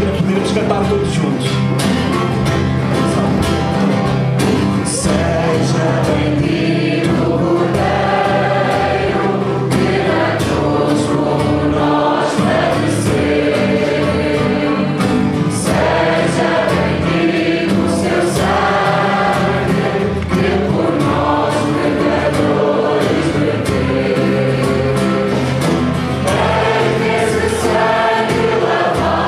aqui na primeira, vamos cantar todos juntos. Seja bem-vindo, Cordeiro, grandioso como nós deve ser. Seja bem-vindo, seu sangue, que por nós pecadores verteu. Nesse sangue lavados,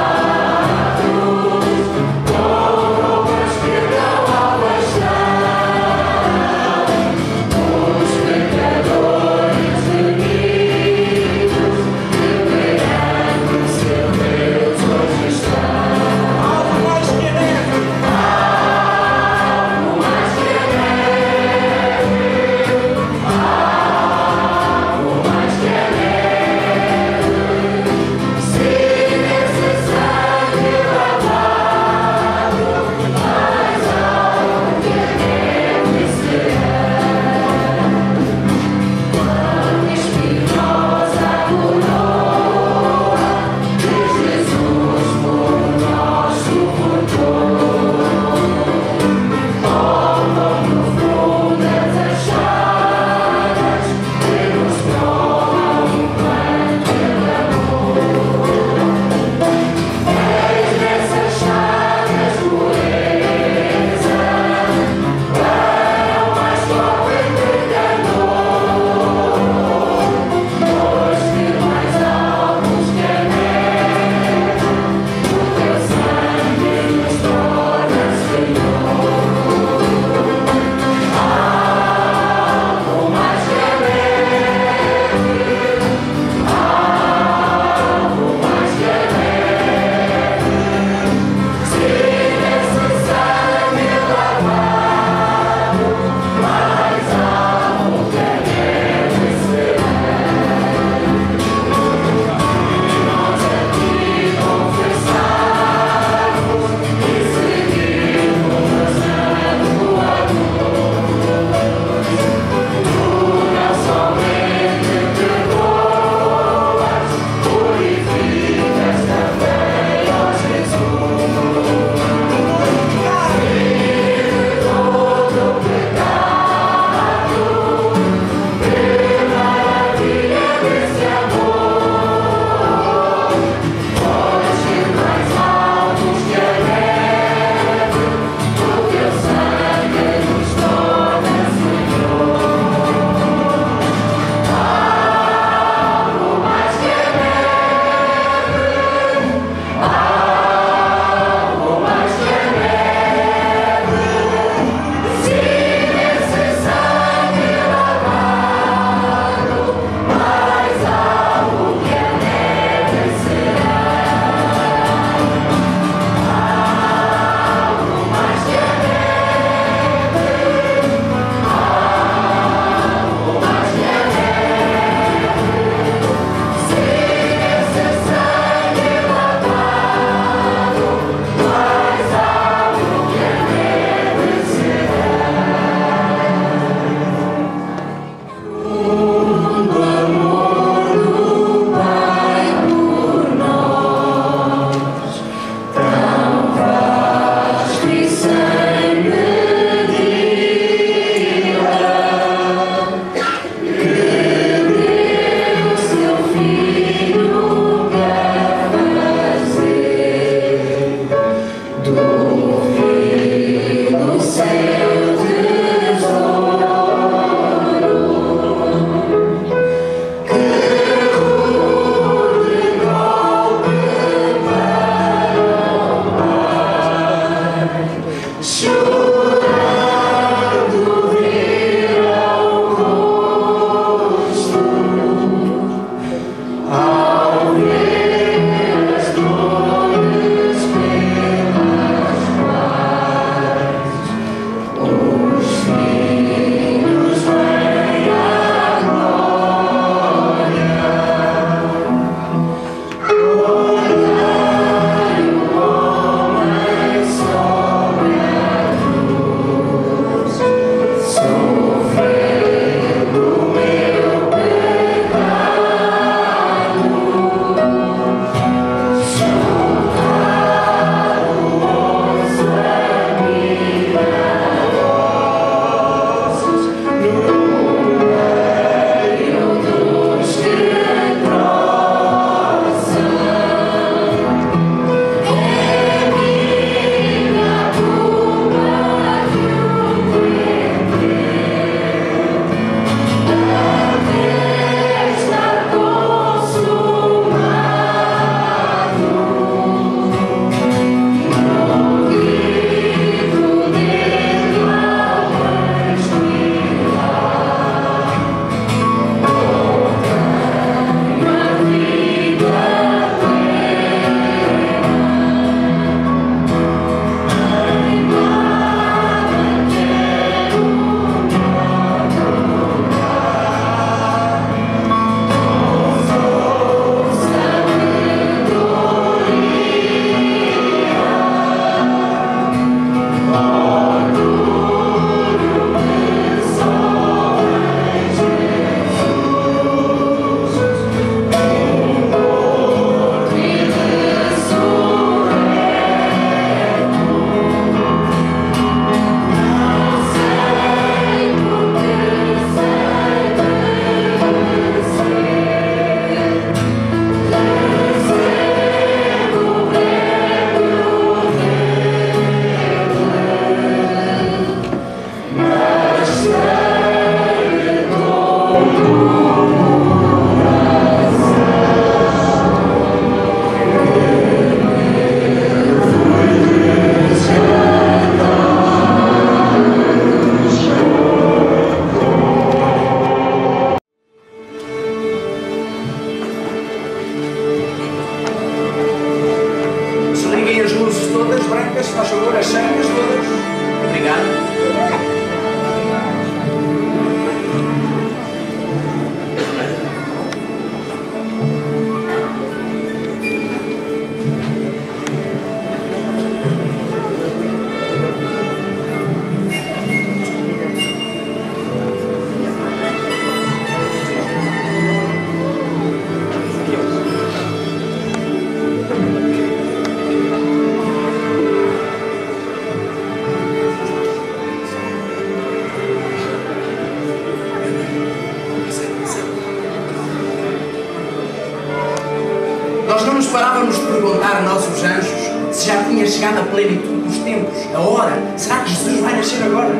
Nós não nos parávamos de perguntar, nós os anjos, se já tinha chegado a plenitude dos tempos, a hora. Será que Jesus vai nascer agora?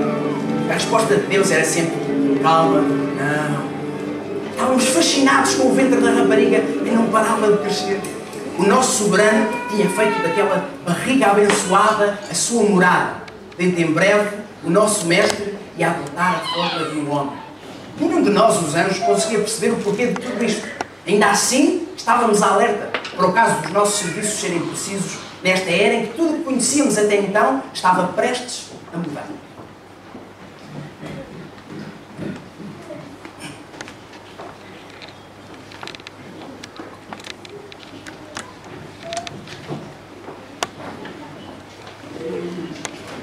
A resposta de Deus era sempre: calma, não. Estávamos fascinados com o ventre da rapariga e não parava de crescer. O nosso soberano tinha feito daquela barriga abençoada a sua morada. Dentro em breve, o nosso mestre ia adotar a forma de um homem. Nenhum de nós, os anjos, conseguia perceber o porquê de tudo isto. Ainda assim, estávamos alerta para o caso dos nossos serviços serem precisos nesta era em que tudo o que conhecíamos até então estava prestes a mudar.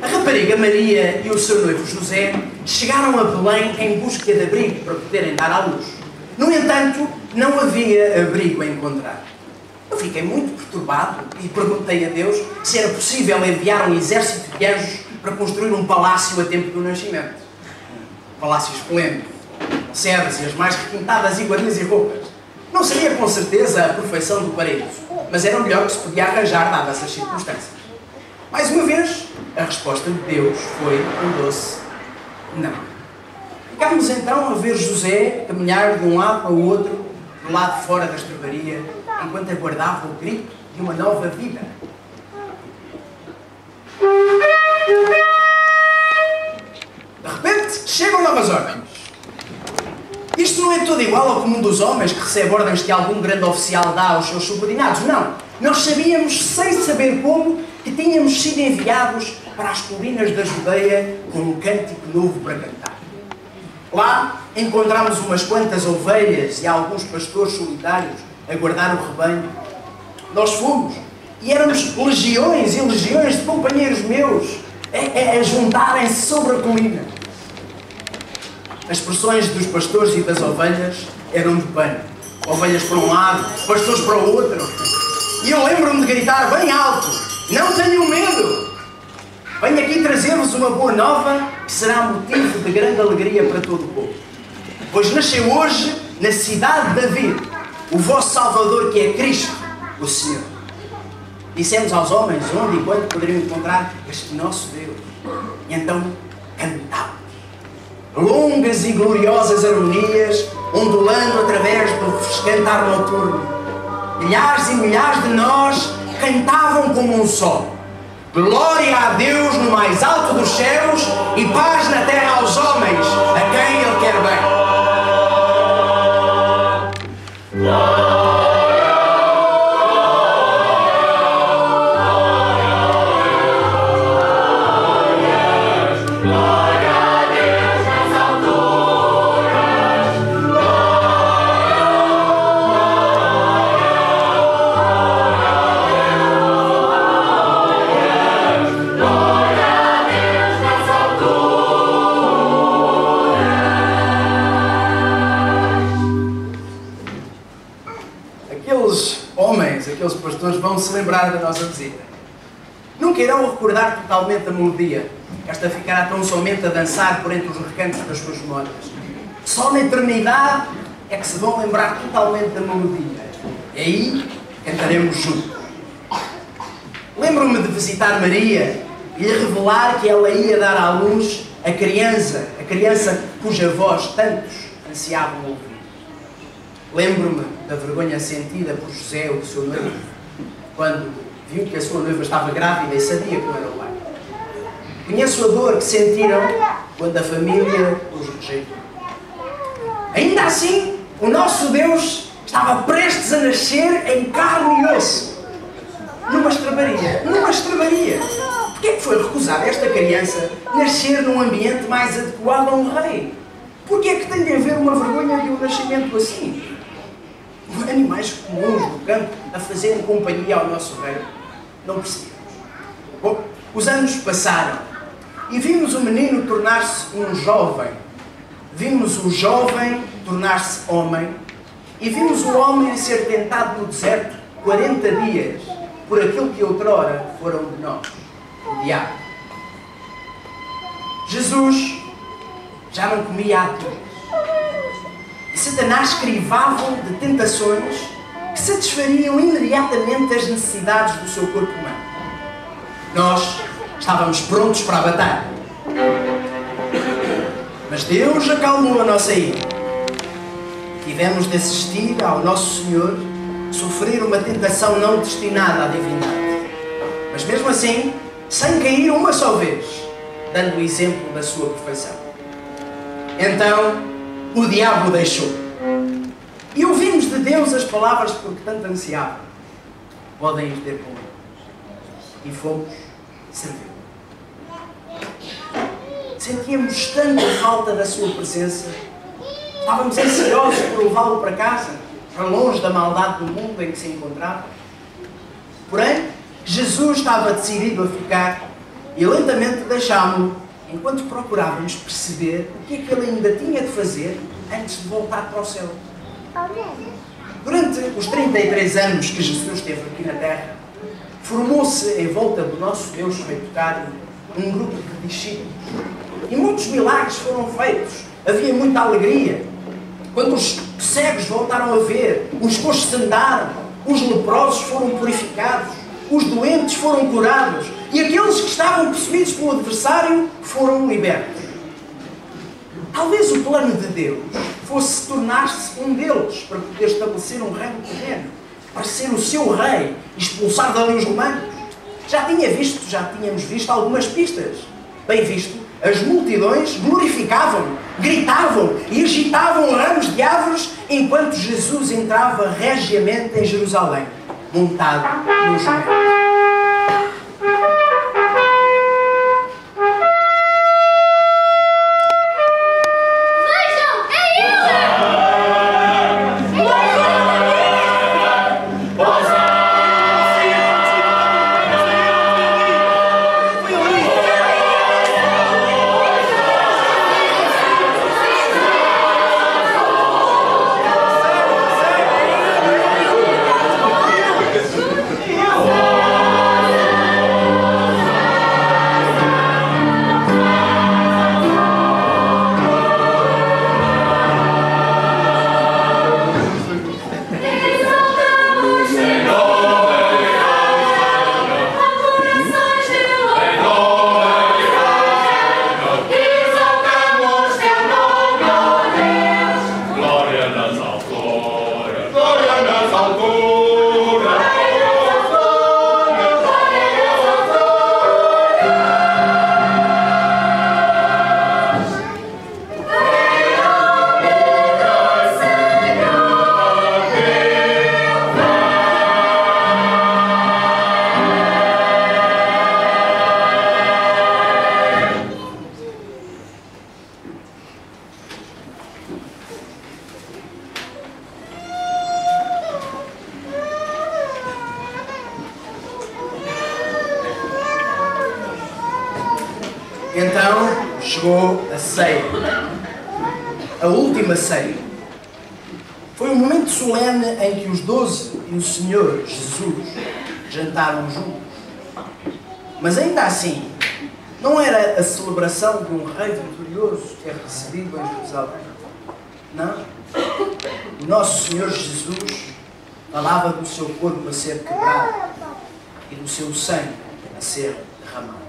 A rapariga Maria e o seu noivo José chegaram a Belém em busca de abrigo para poderem dar à luz. No entanto, não havia abrigo a encontrar. Eu fiquei muito perturbado e perguntei a Deus se era possível enviar um exército de anjos para construir um palácio a tempo do nascimento. Um palácio esplêndido, com sedes e as mais requintadas iguarias e roupas. Não seria com certeza a perfeição do paraíso, mas era o melhor que se podia arranjar dadas as circunstâncias. Mais uma vez, a resposta de Deus foi um doce não. Ficámos então a ver José caminhar de um lado para o outro, do lado de fora da estrebaria, enquanto aguardava o grito de uma nova vida. De repente, chegam novas ordens. Isto não é todo igual ao comum dos homens que recebe ordens que algum grande oficial dá aos seus subordinados. Não. Nós sabíamos, sem saber como, que tínhamos sido enviados para as colinas da Judeia com um cântico novo para cantar. Lá encontramos umas quantas ovelhas e alguns pastores solitários a guardar o rebanho. Nós fomos e éramos legiões e legiões de companheiros meus a juntarem-se sobre a colina. As expressões dos pastores e das ovelhas eram de pano. Ovelhas para um lado, pastores para o outro. E eu lembro-me de gritar bem alto: não tenham medo! Venho aqui trazer-vos uma boa nova que será motivo de grande alegria para todo o povo. Pois nasceu hoje, na cidade de David, o vosso Salvador, que é Cristo, o Senhor. Dissemos aos homens onde e quando poderiam encontrar este nosso Deus. E então cantávamos longas e gloriosas harmonias, ondulando através do refrescante ar noturno. Milhares e milhares de nós cantavam como um só: glória a Deus no mais alto dos céus e paz na terra aos homens, a quem Ele quer bem. Aqueles pastores vão se lembrar da nossa visita. Nunca irão recordar totalmente a melodia. Esta ficará tão somente a dançar por entre os recantos das suas memórias. Só na eternidade é que se vão lembrar totalmente da melodia. E aí cantaremos juntos. Lembro-me de visitar Maria e lhe revelar que ela ia dar à luz a criança cuja voz tantos ansiavam ouvir. Lembro-me da vergonha sentida por José, o seu noivo, quando viu que a sua noiva estava grávida e sabia que não era o pai. Conheço a dor que sentiram quando a família os rejeitou. Ainda assim, o nosso Deus estava prestes a nascer em carne e osso. Numa estrebaria. Porquê é que foi recusada esta criança nascer num ambiente mais adequado a um rei? Porquê é que tem de haver uma vergonha de um nascimento assim? Animais comuns do campo a fazerem companhia ao nosso rei. Não percebemos. Bom, os anos passaram e vimos o menino tornar-se um jovem. Vimos o jovem tornar-se homem e vimos o homem ser tentado no deserto 40 dias por aquilo que outrora foram de nós, o diabo. Jesus já não comia há dias. E Satanás crivava-o de tentações que satisfariam imediatamente as necessidades do seu corpo humano. Nós estávamos prontos para a batalha. Mas Deus acalmou a nossa ira. Tivemos de assistir ao nosso Senhor sofrer uma tentação não destinada à divindade. Mas mesmo assim, sem cair uma só vez, dando o exemplo da sua perfeição. Então, o diabo o deixou. E ouvimos de Deus as palavras por que tanto ansiava. Podem ir ter comigo. E fomos servir. Sentíamos tanta falta da sua presença. Estávamos ansiosos por levá-lo para casa, para longe da maldade do mundo em que se encontrava. Porém, Jesus estava decidido a ficar e lentamente deixámo-lo enquanto procurávamos perceber o que é que ele ainda tinha de fazer antes de voltar para o céu. Durante os 33 anos que Jesus esteve aqui na Terra, formou-se em volta do nosso Deus feito carne um grupo de discípulos. E muitos milagres foram feitos. Havia muita alegria. Quando os cegos voltaram a ver, os coxos andaram, os leprosos foram purificados, os doentes foram curados e aqueles que estavam possuídos pelo adversário foram libertos. Talvez o plano de Deus fosse tornar-se um deles para poder estabelecer um reino terreno, para ser o seu rei, expulsar dali os romanos. Já tínhamos visto algumas pistas. Bem visto, as multidões glorificavam, gritavam e agitavam ramos de árvores enquanto Jesus entrava regiamente em Jerusalém, montado num jumento. Então chegou a ceia, a última ceia. Foi um momento solene em que os 12 e o Senhor Jesus jantaram juntos. Mas ainda assim, não era a celebração de um rei vitorioso ter recebido em Jerusalém. Não. O nosso Senhor Jesus falava do seu corpo a ser quebrado e do seu sangue a ser derramado.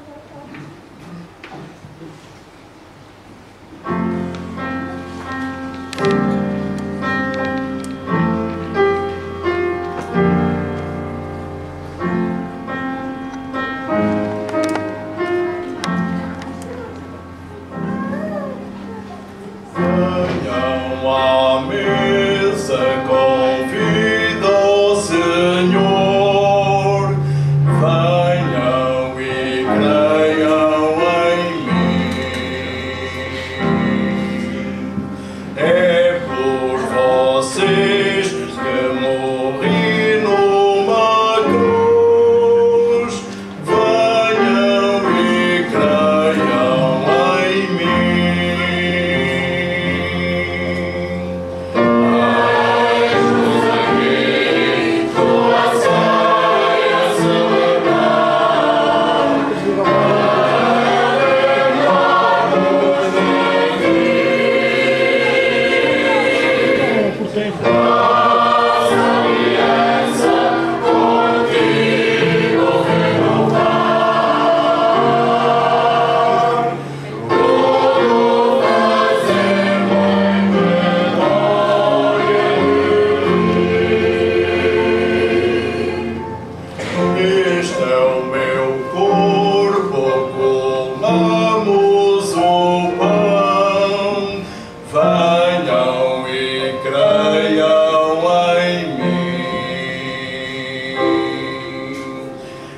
creiam em mim.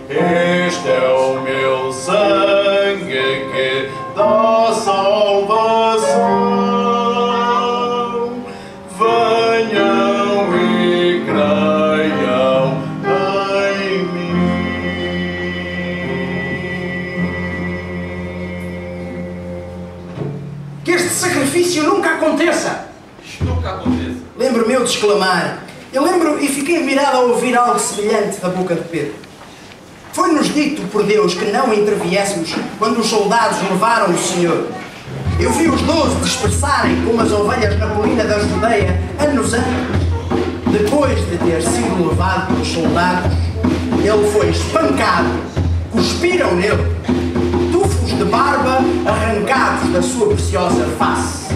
Este é o meu sangue que dá salvação. Venham e creiam em mim. Que este sacrifício nunca aconteça. Isto nunca acontece. Lembro-me eu de exclamar. Eu lembro e fiquei admirado ao ouvir algo semelhante da boca de Pedro. Foi-nos dito por Deus que não interviéssemos quando os soldados levaram o Senhor. Eu vi os 12 dispersarem como as ovelhas na colina da Judeia anos antes. Depois de ter sido levado pelos soldados, ele foi espancado, cuspiram nele, tufos de barba arrancados da sua preciosa face.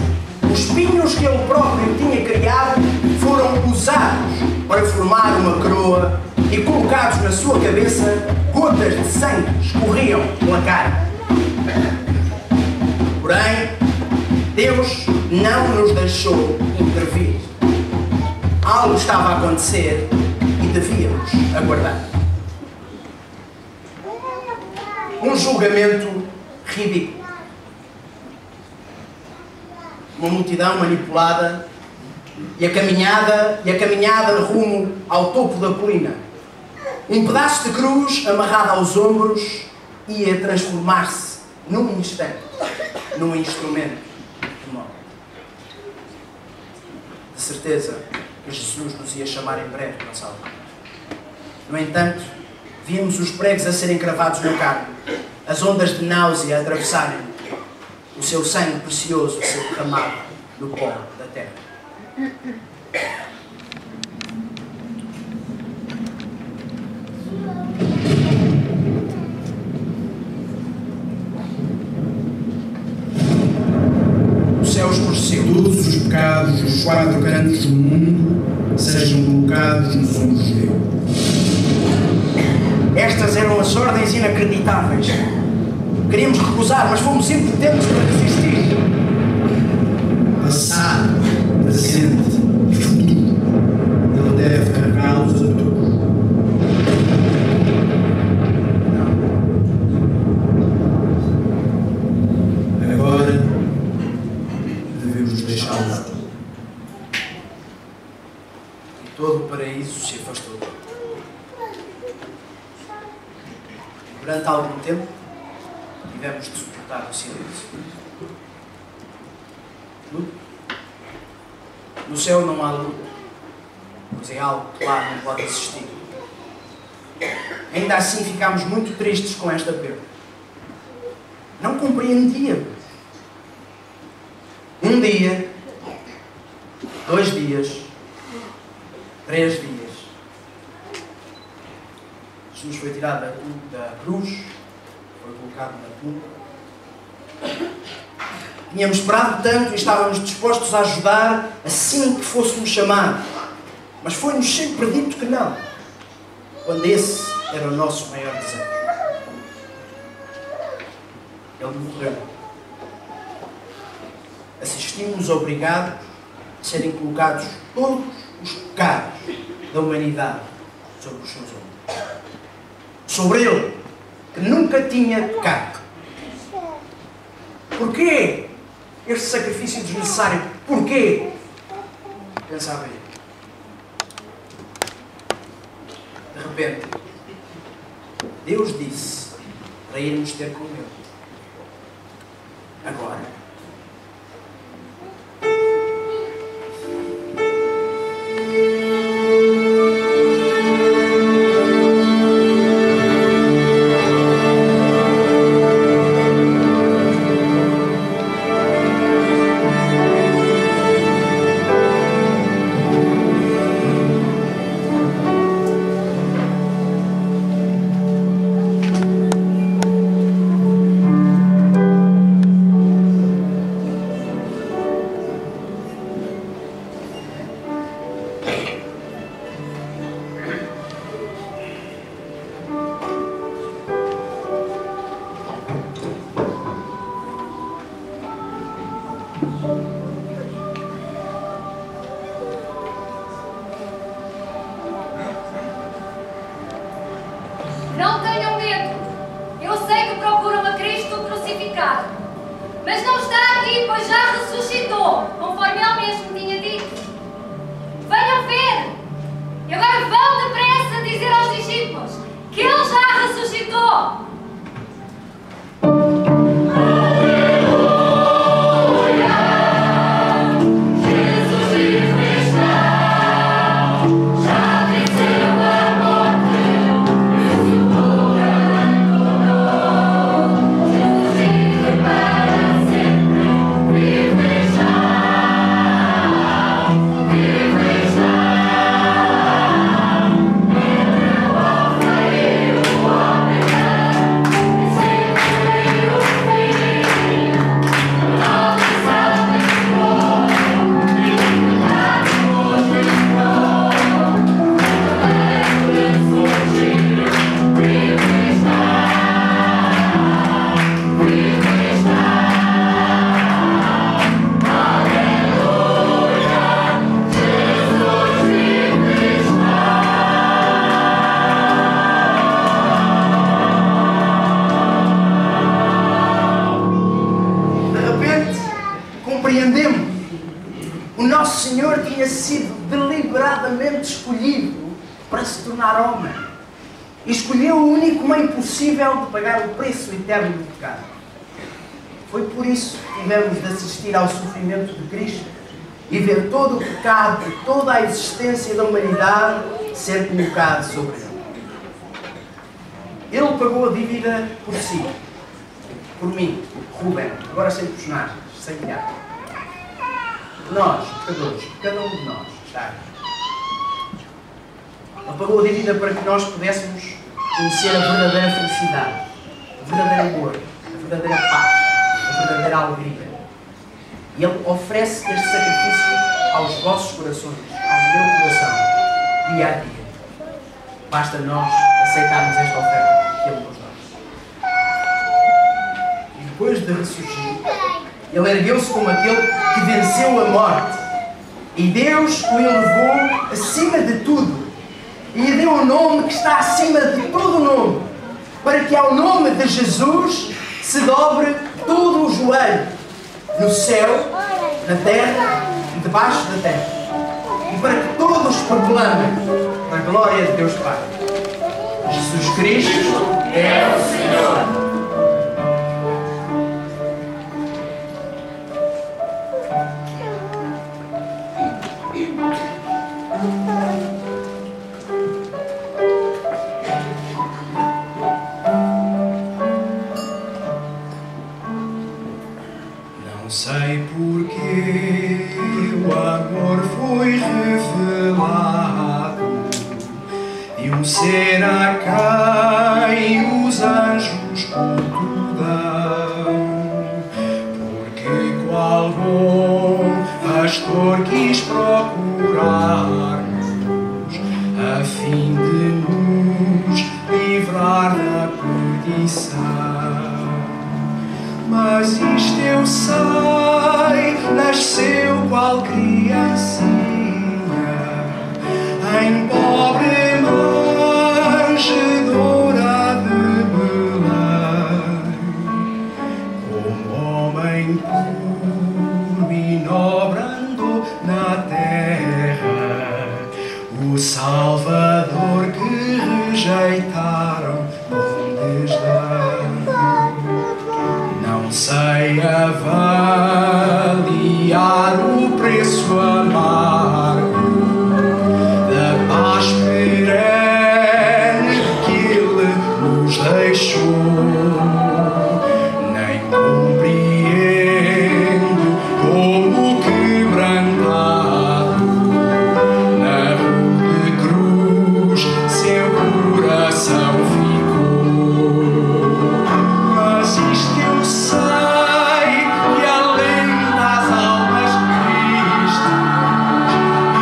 Os pinhos que ele próprio tinha criado foram usados para formar uma coroa e colocados na sua cabeça, gotas de sangue escorriam pela cara. Porém, Deus não nos deixou intervir. Algo estava a acontecer e devíamos aguardar. Um julgamento ridículo. Uma multidão manipulada e a caminhada rumo ao topo da colina. Um pedaço de cruz amarrado aos ombros ia transformar-se num instante num instrumento de morte. De certeza que Jesus nos ia chamar em breve para salvar. No entanto, víamos os pregos a serem cravados na carne, as ondas de náusea a atravessarem, o seu sangue precioso a ser derramado no pó da terra. O céu escureceu. Todos os pecados dos 4 cantos do mundo sejam colocados nos ombros dele. Estas eram as ordens inacreditáveis. Queríamos recusar, mas fomos impotentes para resistir. Passado, presente e futuro, ele deve carregá-los a todos. Agora devemos deixá-los. E todo o paraíso se afastou. Durante algum tempo, tivemos de suportar o silêncio. No céu não há luta, pois é algo que lá não pode existir. Ainda assim ficámos muito tristes com esta perda. Não compreendíamos. Um dia, 2 dias, 3 dias. Jesus foi tirado da cruz, foi colocado na tumba. Tínhamos esperado tanto e estávamos dispostos a ajudar assim que fôssemos chamados. Mas foi-nos sempre dito que não, quando esse era o nosso maior desejo. Ele morreu. Assistimos obrigados a serem colocados todos os pecados da humanidade sobre os seus ombros. Sobre ele, que nunca tinha pecado. Porquê este sacrifício desnecessário? Porquê? Pensava eu. De repente, Deus disse para irmos ter com ele. Agora. Nosso Senhor tinha sido deliberadamente escolhido para se tornar homem. E escolheu o único meio possível de pagar o preço eterno do pecado. Foi por isso que tivemos de assistir ao sofrimento de Cristo e ver todo o pecado, toda a existência da humanidade ser colocado sobre ele. Ele pagou a dívida por si, por mim, Rubén, agora sem personagens, sem piada. Nós, pecadores, cada um de nós está aqui. Ele pagou a dívida para que nós pudéssemos conhecer a verdadeira felicidade, o verdadeiro amor, a verdadeira paz, a verdadeira alegria. E Ele oferece este sacrifício aos vossos corações, ao meu coração, dia a dia. Basta nós aceitarmos esta oferta que Ele nos dá. E depois de ressurgir, Ele ergueu-se como aquele que venceu a morte. E Deus o elevou acima de tudo. E lhe deu um nome que está acima de todo o nome. Para que ao nome de Jesus se dobre todo o joelho. No céu, na terra e debaixo da terra. E para que todos proclamem a glória de Deus Pai. Jesus Cristo é o Senhor. Não sei porque o amor foi revelado e um ser a quem os anjos cultuam, porque qual bom pastor quis procurar-nos a fim de nos livrar da perdição. Mas isto eu sei, nasceu qual criancinha em pobre manjedoura de Belém, como homem puro e nobre andou na terra, o Salvador que rejeitaram com desdém. Não sei avaliar o preço amargo da paz perene que Ele nos deixou, nem compreendo como quebrantado na rude cruz seu coração ficou. Mas isto eu sei, que além das almas tristes e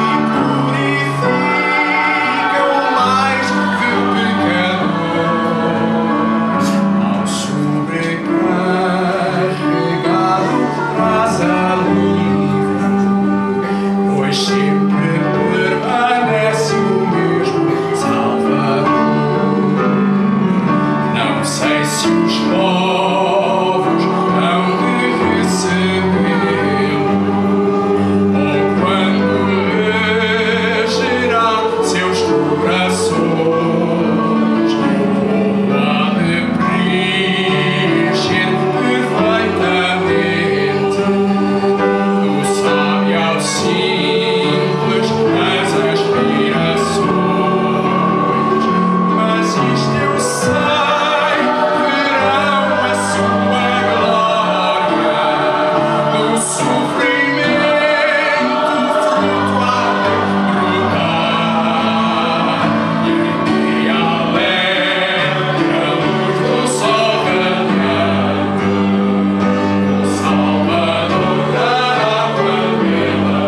purificam mais que pecadores, ao sobrecarregado traz alívio, pois sempre permanece o mesmo Salvador. Não sei se os povos hão de recebê-lo, ou quando elegerá seus corações, ou há de preencher perfeitamente do sábio ao simples as aspirações. Mas isto eu sei, verão a sua glória do sofrimento fruto há de brotar, e em dia alegre a luz do sol radiante, o Salvador dará uma bela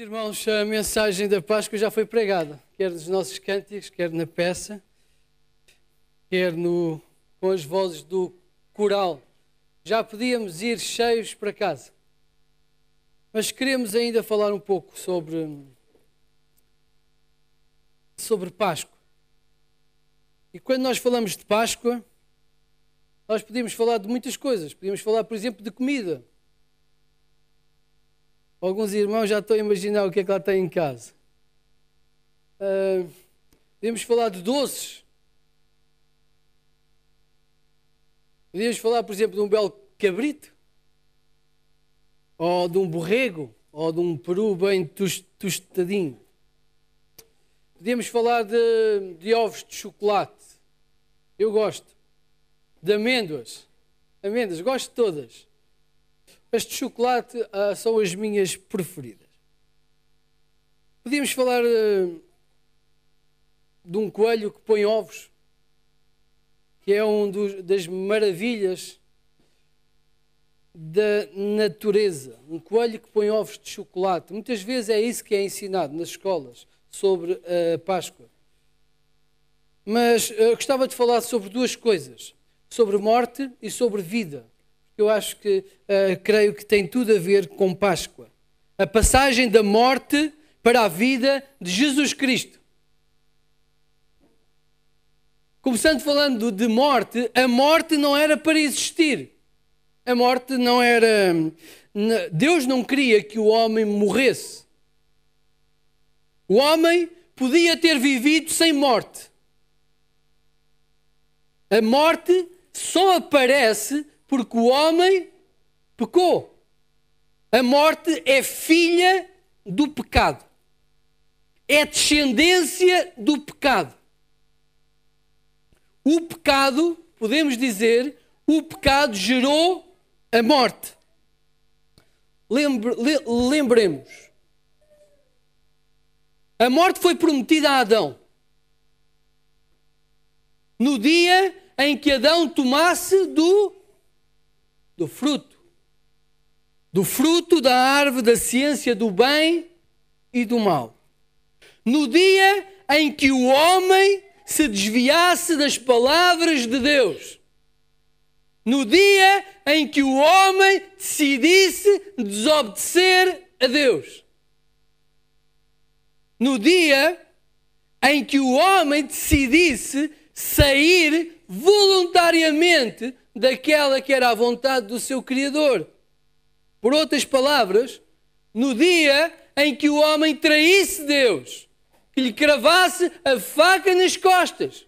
Irmãos, a mensagem da Páscoa já foi pregada, quer nos nossos cânticos, quer na peça, quer com as vozes do coral. Já podíamos ir cheios para casa, mas queremos ainda falar um pouco sobre Páscoa. E quando nós falamos de Páscoa, nós podíamos falar de muitas coisas. Podíamos falar, por exemplo, de comida. Alguns irmãos já estão a imaginar o que é que lá tem em casa. Podíamos falar de doces. Podíamos falar, por exemplo, de um belo cabrito. Ou de um borrego. Ou de um peru bem tostadinho. Podíamos falar de ovos de chocolate. Eu gosto. De amêndoas. Amêndoas, gosto de todas. As de chocolate são as minhas preferidas. Podíamos falar de um coelho que põe ovos, que é das maravilhas da natureza. Um coelho que põe ovos de chocolate. Muitas vezes é isso que é ensinado nas escolas sobre a Páscoa. Mas eu gostava de falar sobre duas coisas. Sobre morte e sobre vida. Eu acho que, creio que tem tudo a ver com Páscoa. A passagem da morte para a vida de Jesus Cristo. Começando falando de morte, a morte não era para existir. A morte não era... Deus não queria que o homem morresse. O homem podia ter vivido sem morte. A morte só aparece porque o homem pecou. A morte é filha do pecado. É descendência do pecado. O pecado, podemos dizer, o pecado gerou a morte. Lembremos. A morte foi prometida a Adão. No dia em que Adão tomasse do fruto da árvore da ciência do bem e do mal. No dia em que o homem se desviasse das palavras de Deus. No dia em que o homem decidisse desobedecer a Deus. No dia em que o homem decidisse sair voluntariamente daquela que era a vontade do seu Criador. Por outras palavras, no dia em que o homem traísse Deus, que lhe cravasse a faca nas costas.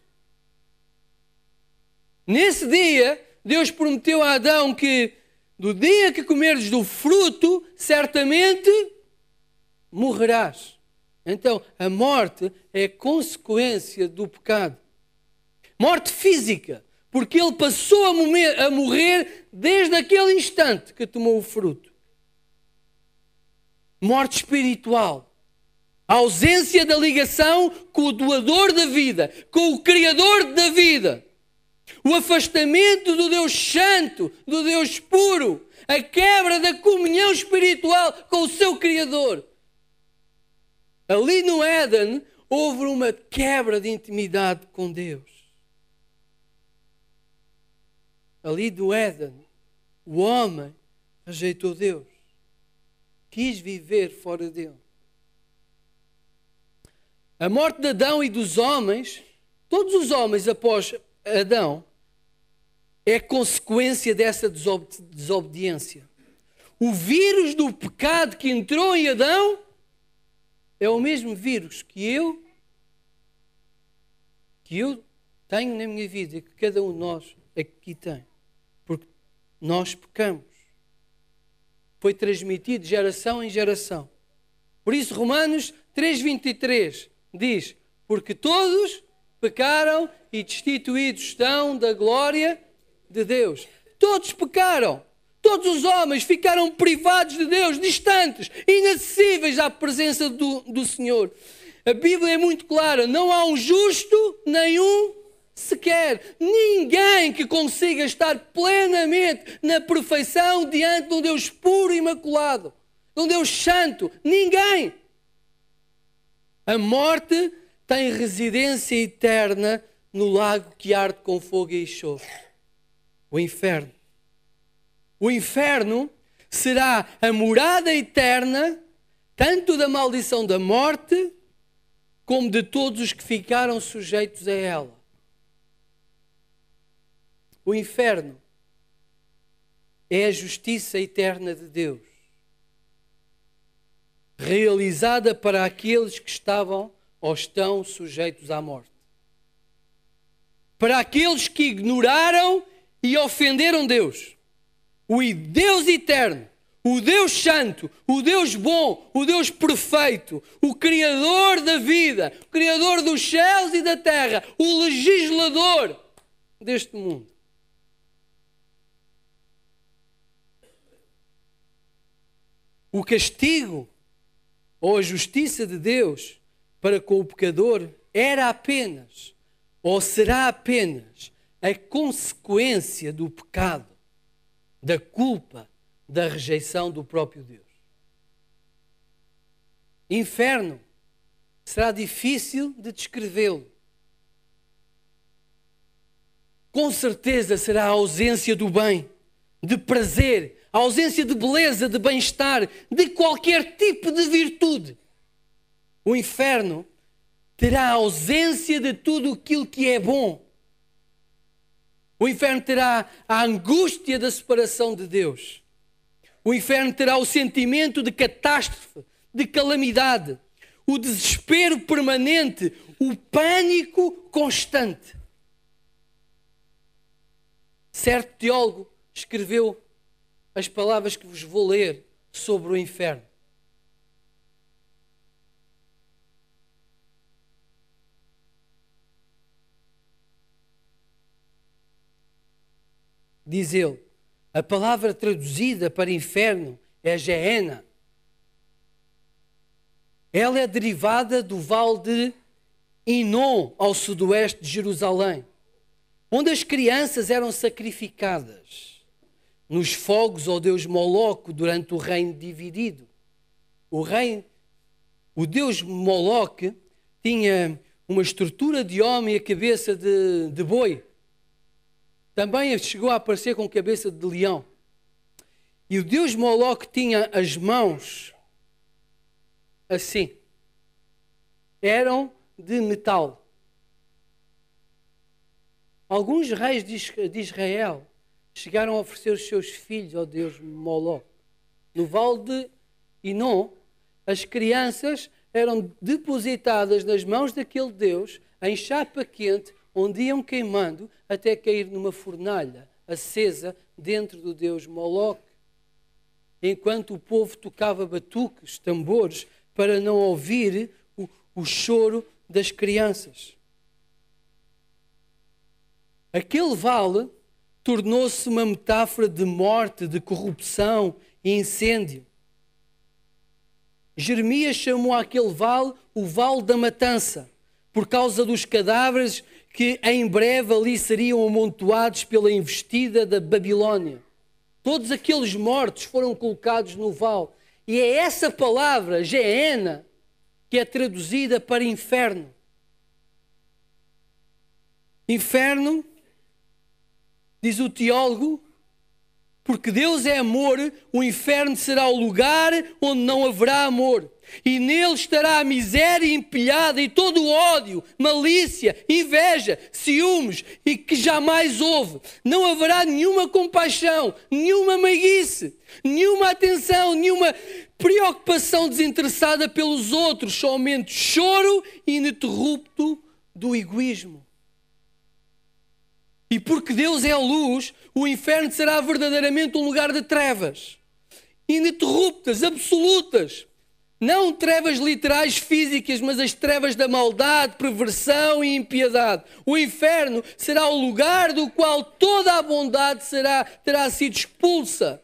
Nesse dia, Deus prometeu a Adão que do dia que comeres do fruto, certamente morrerás. Então, a morte é consequência do pecado. Morte física, porque ele passou a morrer desde aquele instante que tomou o fruto. Morte espiritual. A ausência da ligação com o doador da vida, com o Criador da vida. O afastamento do Deus Santo, do Deus puro. A quebra da comunhão espiritual com o seu Criador. Ali no Éden, houve uma quebra de intimidade com Deus. Ali do Éden, o homem rejeitou Deus. Quis viver fora dele. A morte de Adão e dos homens, todos os homens após Adão, é consequência dessa desobediência. O vírus do pecado que entrou em Adão é o mesmo vírus que eu tenho na minha vida e que cada um de nós aqui tem. Porque nós pecamos. Foi transmitido de geração em geração. Por isso Romanos 3,23 diz: porque todos pecaram e destituídos estão da glória de Deus. Todos pecaram. Todos os homens ficaram privados de Deus, distantes, inacessíveis à presença do Senhor. A Bíblia é muito clara. Não há um justo, nenhum sequer. Ninguém que consiga estar plenamente na perfeição diante de um Deus puro e imaculado. De um Deus santo. Ninguém. A morte tem residência eterna no lago que arde com fogo e enxofre. O inferno. O inferno será a morada eterna tanto da maldição da morte como de todos os que ficaram sujeitos a ela. O inferno é a justiça eterna de Deus, realizada para aqueles que estavam ou estão sujeitos à morte. Para aqueles que ignoraram e ofenderam Deus. O Deus eterno, o Deus santo, o Deus bom, o Deus perfeito, o Criador da vida, o Criador dos céus e da terra, o legislador deste mundo. O castigo ou a justiça de Deus para com o pecador era apenas, ou será apenas, a consequência do pecado, da culpa, da rejeição do próprio Deus. Inferno será difícil de descrevê-lo. Com certeza será a ausência do bem, de prazer, a ausência de beleza, de bem-estar, de qualquer tipo de virtude. O inferno terá a ausência de tudo aquilo que é bom. O inferno terá a angústia da separação de Deus. O inferno terá o sentimento de catástrofe, de calamidade, o desespero permanente, o pânico constante. Certo teólogo escreveu as palavras que vos vou ler sobre o inferno. Diz ele, a palavra traduzida para inferno é Gehenna. Ela é derivada do vale de Inom, ao sudoeste de Jerusalém, onde as crianças eram sacrificadas nos fogos ao deus Moloque durante o reino dividido. O deus Moloque tinha uma estrutura de homem e a cabeça de boi. Também chegou a aparecer com cabeça de leão. E o deus Moloque tinha as mãos assim. Eram de metal. Alguns reis de Israel chegaram a oferecer os seus filhos ao deus Moloque. No vale de Inom, as crianças eram depositadas nas mãos daquele deus em chapa quente, onde iam queimando até cair numa fornalha acesa dentro do deus Moloque. Enquanto o povo tocava batuques, tambores, para não ouvir o choro das crianças. Aquele vale tornou-se uma metáfora de morte, de corrupção e incêndio. Jeremias chamou aquele vale o Vale da Matança, por causa dos cadáveres que em breve ali seriam amontoados pela investida da Babilónia. Todos aqueles mortos foram colocados no vale. E é essa palavra, Gehenna, que é traduzida para inferno. Inferno, diz o teólogo, porque Deus é amor, o inferno será o lugar onde não haverá amor. E nele estará a miséria empilhada e todo o ódio, malícia, inveja, ciúmes e que jamais houve. Não haverá nenhuma compaixão, nenhuma meiguice, nenhuma atenção, nenhuma preocupação desinteressada pelos outros, somente choro ininterrupto do egoísmo. E porque Deus é a luz, o inferno será verdadeiramente um lugar de trevas, ininterruptas, absolutas. Não trevas literais físicas, mas as trevas da maldade, perversão e impiedade. O inferno será o lugar do qual toda a bondade terá sido expulsa.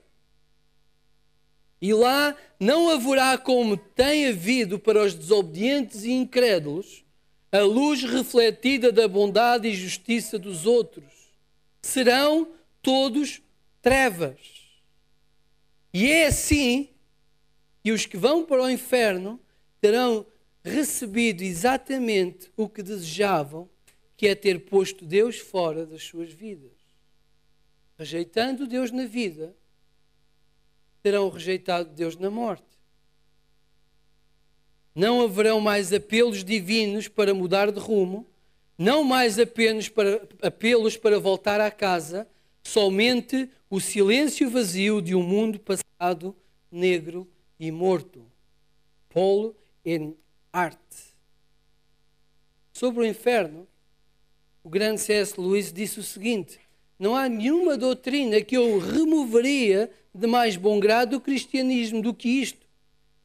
E lá não haverá, como tem havido para os desobedientes e incrédulos, a luz refletida da bondade e justiça dos outros. Serão todos trevas. E é assim que os que vão para o inferno terão recebido exatamente o que desejavam, que é ter posto Deus fora das suas vidas. Rejeitando Deus na vida, terão rejeitado Deus na morte. Não haverão mais apelos divinos para mudar de rumo, não mais apelos para voltar à casa, somente o silêncio vazio de um mundo passado, negro e morto. Paul Enart. Sobre o inferno, o grande C.S. Lewis disse o seguinte: não há nenhuma doutrina que eu removeria de mais bom grado do cristianismo do que isto,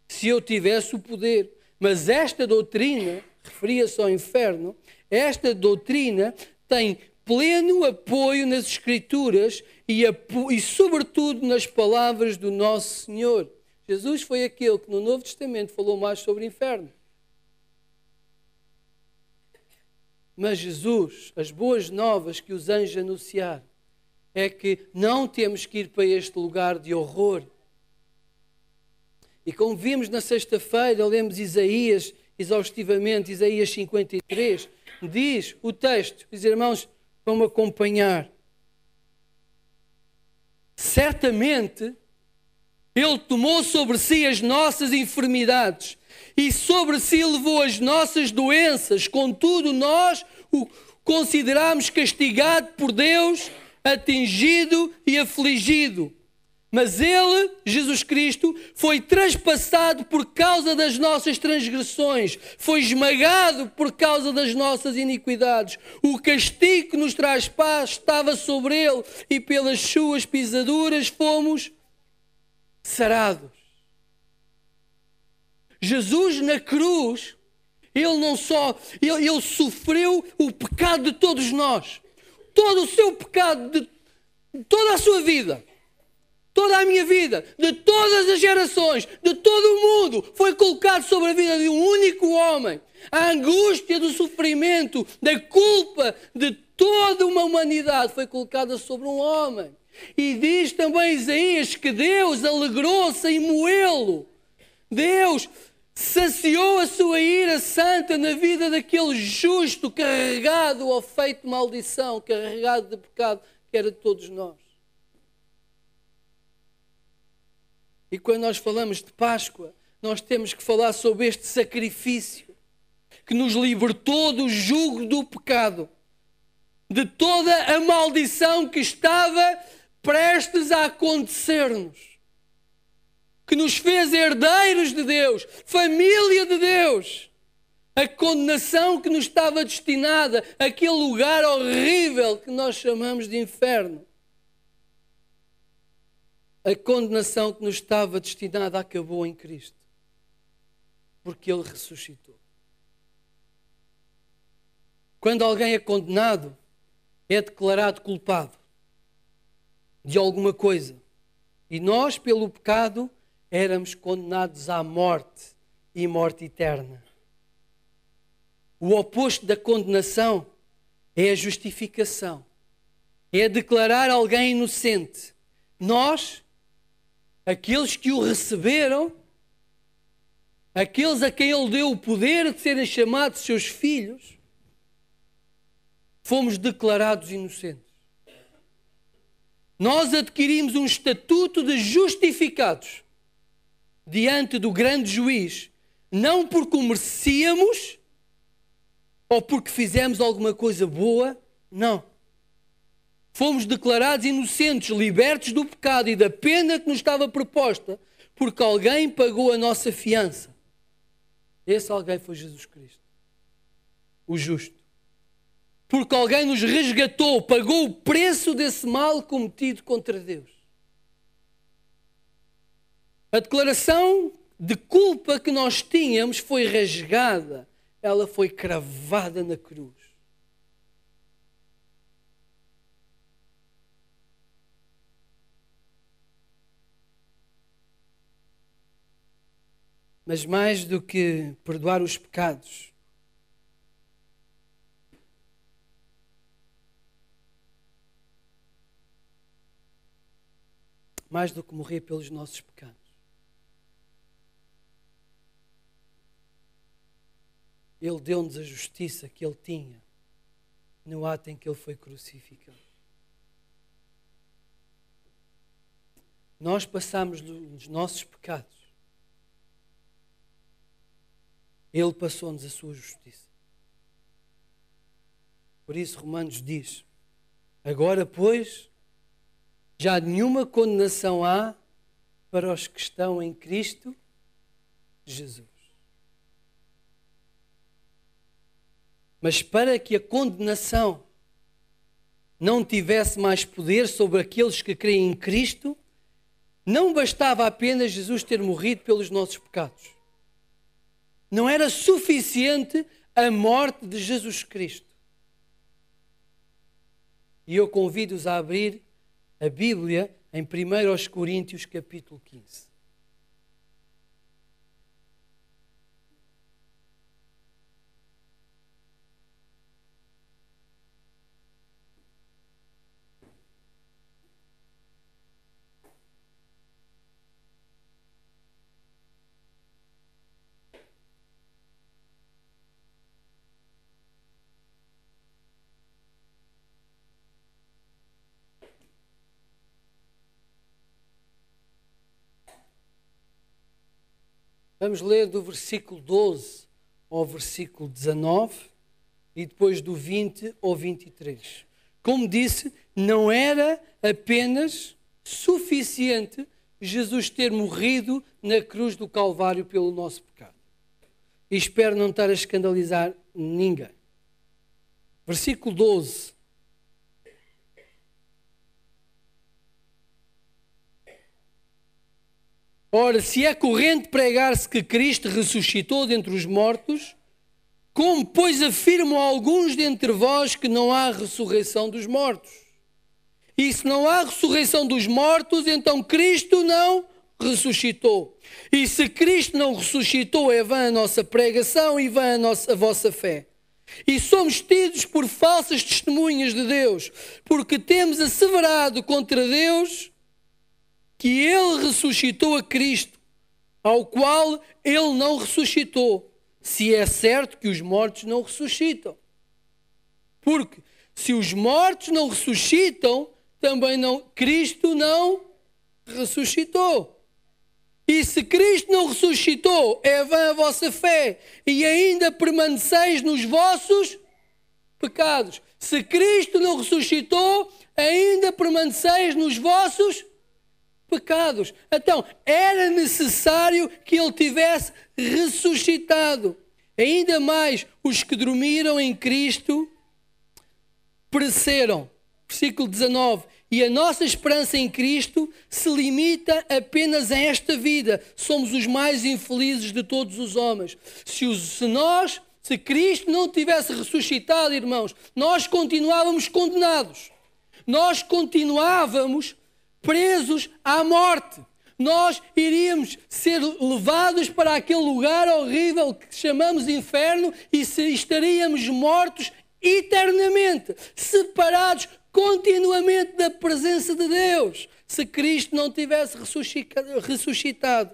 se eu tivesse o poder. Mas esta doutrina, referia-se ao inferno, esta doutrina tem pleno apoio nas Escrituras e sobretudo nas palavras do nosso Senhor. Jesus foi aquele que no Novo Testamento falou mais sobre o inferno. Mas Jesus, as boas novas que os anjos anunciaram, é que não temos que ir para este lugar de horror. E como vimos na sexta-feira, lemos Isaías, exaustivamente, Isaías 53, diz o texto, os irmãos vão-me acompanhar. Certamente, Ele tomou sobre si as nossas enfermidades e sobre si levou as nossas doenças. Contudo, nós o consideramos castigado por Deus, atingido e afligido. Mas Ele, Jesus Cristo, foi traspassado por causa das nossas transgressões, foi esmagado por causa das nossas iniquidades. O castigo que nos traz paz estava sobre Ele e pelas suas pisaduras fomos sarados. Jesus na cruz, Ele sofreu o pecado de todos nós. Todo o seu pecado, de toda a sua vida. Toda a minha vida, de todas as gerações, de todo o mundo, foi colocado sobre a vida de um único homem. A angústia do sofrimento, da culpa de toda uma humanidade foi colocada sobre um homem. E diz também Isaías que Deus alegrou-se em moê-lo. Deus saciou a sua ira santa na vida daquele justo carregado ao feito de maldição, carregado de pecado, que era de todos nós. E quando nós falamos de Páscoa, nós temos que falar sobre este sacrifício que nos libertou do jugo do pecado, de toda a maldição que estava prestes a acontecer-nos, que nos fez herdeiros de Deus, família de Deus. A condenação que nos estava destinada, aquele lugar horrível que nós chamamos de inferno. A condenação que nos estava destinada acabou em Cristo, porque Ele ressuscitou. Quando alguém é condenado, é declarado culpado de alguma coisa. E nós, pelo pecado, éramos condenados à morte e morte eterna. O oposto da condenação é a justificação. É declarar alguém inocente. Nós, aqueles que o receberam, aqueles a quem Ele deu o poder de serem chamados seus filhos, fomos declarados inocentes. Nós adquirimos um estatuto de justificados diante do grande juiz, não porque o merecíamos ou porque fizemos alguma coisa boa, não. Fomos declarados inocentes, libertos do pecado e da pena que nos estava proposta, porque alguém pagou a nossa fiança. Esse alguém foi Jesus Cristo, o justo. Porque alguém nos resgatou, pagou o preço desse mal cometido contra Deus. A declaração de culpa que nós tínhamos foi rasgada, ela foi cravada na cruz. Mas mais do que perdoar os pecados, mais do que morrer pelos nossos pecados, Ele deu-nos a justiça que Ele tinha no ato em que Ele foi crucificado. Nós passamos os nossos pecados. Ele passou-nos a sua justiça. Por isso Romanos diz: agora, pois, já nenhuma condenação há para os que estão em Cristo Jesus. Mas para que a condenação não tivesse mais poder sobre aqueles que creem em Cristo, não bastava apenas Jesus ter morrido pelos nossos pecados. Não era suficiente a morte de Jesus Cristo. E eu convido-os a abrir a Bíblia em 1 Coríntios capítulo 15. Vamos ler do versículo 12 ao versículo 19 e depois do 20 ao 23. Como disse, não era apenas suficiente Jesus ter morrido na cruz do Calvário pelo nosso pecado. E espero não estar a escandalizar ninguém. Versículo 12. Ora, se é corrente pregar-se que Cristo ressuscitou dentre os mortos, como, pois, afirmam alguns dentre vós que não há ressurreição dos mortos? E se não há ressurreição dos mortos, então Cristo não ressuscitou. E se Cristo não ressuscitou, é vã a nossa pregação e vã a vossa fé. E somos tidos por falsas testemunhas de Deus, porque temos asseverado contra Deus que Ele ressuscitou a Cristo, ao qual Ele não ressuscitou, se é certo que os mortos não ressuscitam. Porque se os mortos não ressuscitam, também Cristo não ressuscitou. E se Cristo não ressuscitou, é vã a vossa fé, e ainda permaneceis nos vossos pecados. Se Cristo não ressuscitou, ainda permaneceis nos vossos pecados. Então, era necessário que Ele tivesse ressuscitado. Ainda mais, os que dormiram em Cristo pereceram. Versículo 19. E a nossa esperança em Cristo se limita apenas a esta vida. Somos os mais infelizes de todos os homens. Se Cristo não tivesse ressuscitado, irmãos, nós continuávamos condenados. Nós continuávamos presos à morte. Nós iríamos ser levados para aquele lugar horrível que chamamos inferno e estaríamos mortos eternamente, separados continuamente da presença de Deus, se Cristo não tivesse ressuscitado.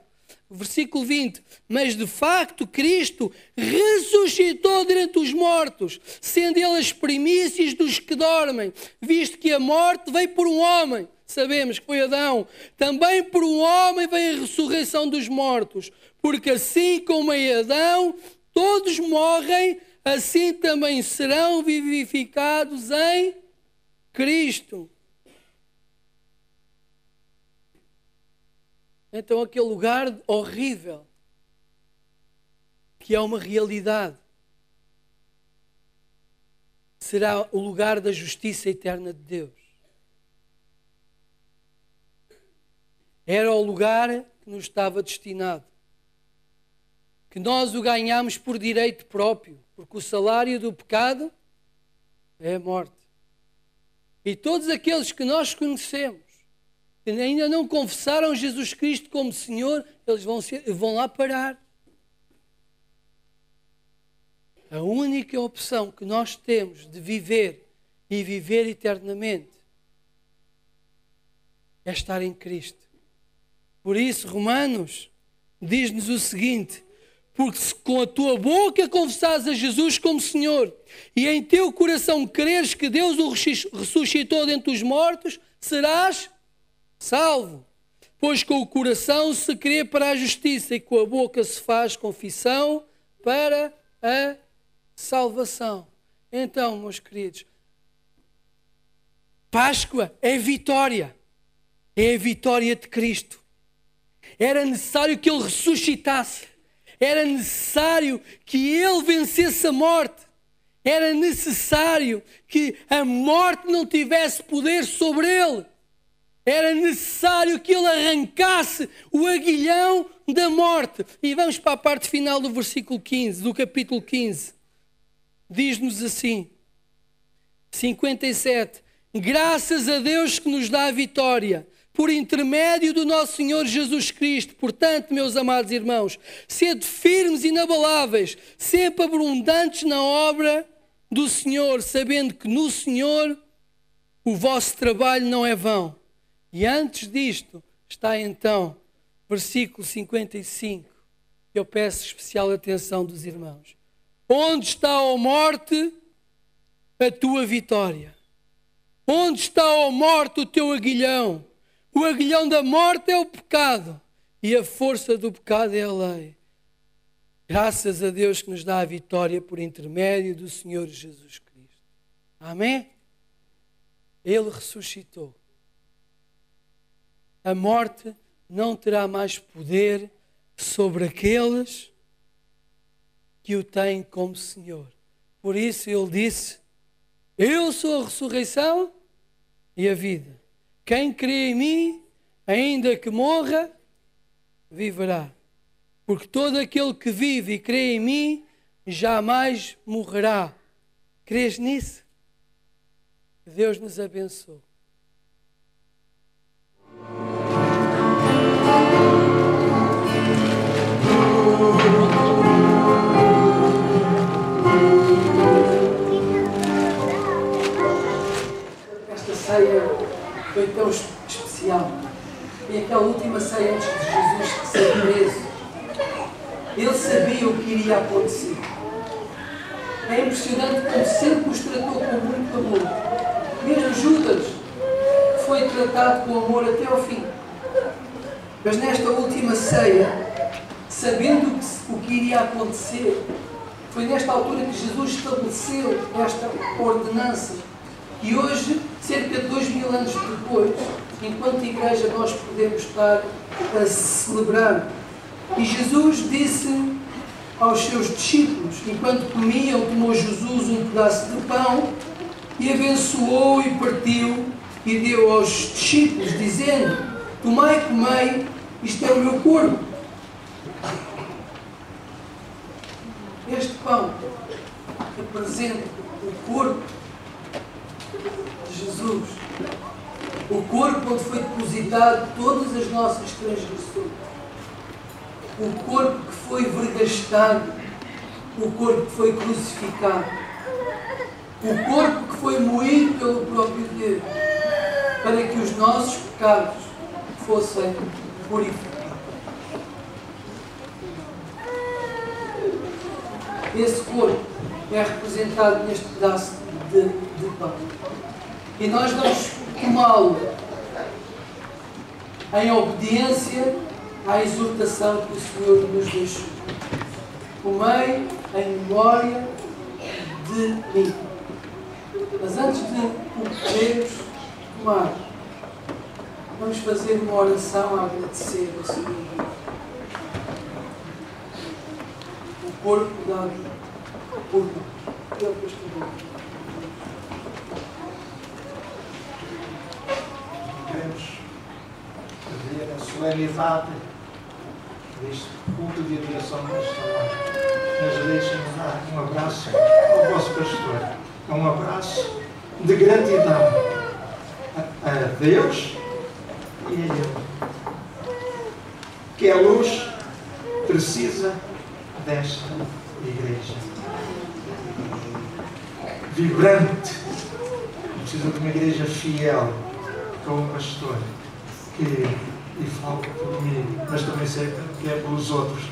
Versículo 20. Mas de facto Cristo ressuscitou dentre os mortos, sendo Ele as primícias dos que dormem, visto que a morte veio por um homem. Sabemos que foi Adão. Também por um homem veio a ressurreição dos mortos. Porque assim como em Adão todos morrem, assim também serão vivificados em Cristo. Então aquele lugar horrível, que é uma realidade, será o lugar da justiça eterna de Deus. Era o lugar que nos estava destinado. Que nós o ganhamos por direito próprio, porque o salário do pecado é a morte. E todos aqueles que nós conhecemos, que ainda não confessaram Jesus Cristo como Senhor, eles vão lá parar. A única opção que nós temos de viver e viver eternamente é estar em Cristo. Por isso, Romanos diz-nos o seguinte: Porque se com a tua boca confessares a Jesus como Senhor e em teu coração creres que Deus o ressuscitou dentre os mortos, serás salvo. Pois com o coração se crê para a justiça e com a boca se faz confissão para a salvação. Então, meus queridos, Páscoa é vitória. É a vitória de Cristo. Era necessário que Ele ressuscitasse. Era necessário que Ele vencesse a morte. Era necessário que a morte não tivesse poder sobre Ele. Era necessário que Ele arrancasse o aguilhão da morte. E vamos para a parte final do versículo 15, do capítulo 15. Diz-nos assim, 57. Graças a Deus que nos dá a vitória, por intermédio do nosso Senhor Jesus Cristo. Portanto, meus amados irmãos, sede firmes e inabaláveis, sempre abundantes na obra do Senhor, sabendo que no Senhor o vosso trabalho não é vão. E antes disto está então, versículo 55, que eu peço especial atenção dos irmãos. Onde está, ó morte, a tua vitória? Onde está, ó morte, o teu aguilhão? O aguilhão da morte é o pecado e a força do pecado é a lei. Graças a Deus que nos dá a vitória por intermédio do Senhor Jesus Cristo. Amém? Ele ressuscitou. A morte não terá mais poder sobre aqueles que o têm como Senhor. Por isso ele disse, eu sou a ressurreição e a vida. Quem crê em mim, ainda que morra, viverá. Porque todo aquele que vive e crê em mim, jamais morrerá. Crês nisso? Que Deus nos abençoe. Esta ceia foi tão especial. E aquela última ceia antes de Jesus ser preso, ele sabia o que iria acontecer. É impressionante como sempre os tratou com muito amor. Mesmo Judas foi tratado com amor até ao fim. Mas nesta última ceia, sabendo o que iria acontecer, foi nesta altura que Jesus estabeleceu esta ordenança. E hoje, cerca de 2000 anos depois, enquanto igreja, nós podemos estar a celebrar. E Jesus disse aos seus discípulos, enquanto comiam, tomou Jesus um pedaço de pão e abençoou e partiu e deu aos discípulos, dizendo, tomai e comei, isto é o meu corpo. Este pão representa o corpo de Jesus. O corpo onde foi depositado todas as nossas transgressões. O corpo que foi vergastado. O corpo que foi crucificado. O corpo que foi moído pelo próprio Deus. Para que os nossos pecados fossem purificados. Esse corpo é representado neste pedaço de pão. E nós vamos tomá-lo em obediência à exortação que o Senhor nos deixou. Comei em memória de mim. Mas antes de o podermos tomar, vamos fazer uma oração a agradecer ao Senhor Deus. O corpo dado por nós. Ele castigou. Queremos fazer a solenidade deste culto de adoração nesta hora. Mas deixem-me dar um abraço ao vosso pastor. É um abraço de gratidão a Deus e a Ele. Que a luz precisa desta igreja. Vibrante. Precisa de uma igreja fiel, com um pastor que fala por mim, mas também sei que é pelos outros.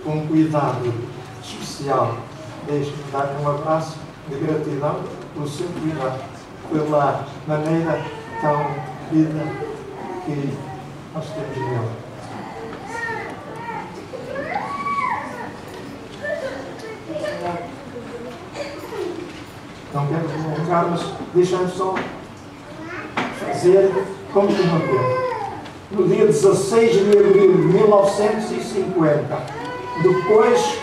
com cuidado especial. Deixe-me dar-lhe um abraço de gratidão pelo seu cuidado, pela maneira tão querida que nós temos nele. Não quero prolongar, mas deixa-me só fazer como que uma pena. No dia 16 de abril de 1950, depois